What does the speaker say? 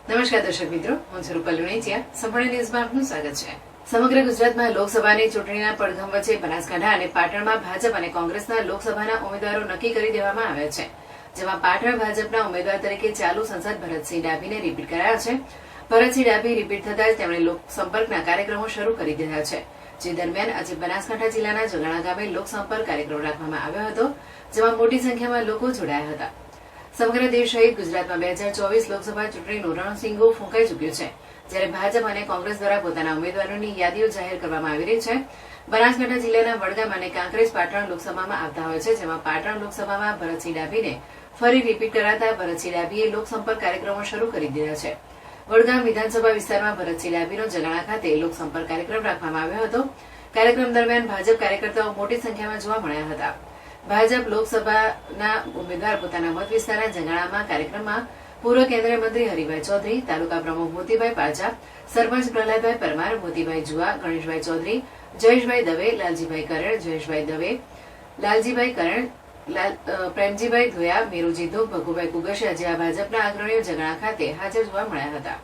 નમસ્કાર દર્શક મિત્રો, હું છું રૂપલ લુણીચિયા. સંપૂર્ણ ન્યૂઝમાં આપનું સ્વાગત છે. સમગ્ર ગુજરાતમાં લોકસભાની ચૂંટણીના પડઘમ વચ્ચે બનાસકાંઠા અને પાટણમાં ભાજપ અને કોંગ્રેસના લોકસભાના ઉમેદવારો નક્કી કરી દેવામાં આવ્યા છે. જેમાં પાટણ ભાજપના ઉમેદવાર તરીકે ચાલુ સંસદ ભરતસિંહ ડાભીને રિપીટ કરાયા છે. ભરતસિંહ ડાભી રિપીટ થતા જ તેમણે લોકસંપર્કના કાર્યક્રમો શરૂ કરી દીધા છે. જે દરમિયાન આજે બનાસકાંઠા જિલ્લાના જગાણા ગામે લોકસંપર્ક કાર્યક્રમ રાખવામાં આવ્યો હતો, જેમાં મોટી સંખ્યામાં લોકો જોડાયા હતા. સમગ્ર દેશ સહિત ગુજરાતમાં 2024 લોકસભા ચૂંટણીનું રણસિંગો ફૂંકાઈ ચૂક્યું છે, જ્યારે ભાજપ અને કોંગ્રેસ દ્વારા પોતાના ઉમેદવારોની યાદીઓ જાહેર કરવામાં આવી રહી છે. બનાસકાંઠા જિલ્લાના વડગામ અને કાંકરેજ પાટણ લોકસભામાં આવતા હોય છે, જેમાં પાટણ લોકસભામાં ભરતસિંહ ડાભીને ફરી રિપીટ કરાતા ભરતસિંહ ડાભીએ લોકસંપર્ક કાર્યક્રમો શરૂ કરી દીધા છે. વડગામ વિધાનસભા વિસ્તારમાં ભરતસિંહ ડાભીનો જગાણા ખાતે લોકસંપર્ક કાર્યક્રમ રાખવામાં આવ્યો હતો. કાર્યક્રમ દરમિયાન ભાજપ કાર્યકર્તાઓ મોટી સંખ્યામાં જોવા મળ્યા હતા. ભાજપ લોકસભાના ઉમેદવાર પોતાના મત વિસ્તારના જગાણામાં કાર્યક્રમમાં પૂર્વ કેન્દ્રીય મંત્રી હરિભાઈ ચૌધરી, તાલુકા પ્રમુખ મોતીભાઈ પાજા, સરપંચ પ્રહલાદભાઈ પરમાર, મોતીભાઈ જુઆ, ગણેશભાઈ ચૌધરી, જયેશભાઈ દવે, લાલજીભાઈ કરણ, જયેશભાઈ દવે, લાલજીભાઈ કરણ, પ્રેમજીભાઈ ધોયા, મેરુજી ધોક, ભગુભાઈ કુગશિયા જેવા ભાજપના અગ્રણીઓ જગાણા ખાતે હાજર જોવા મળ્યા હતા.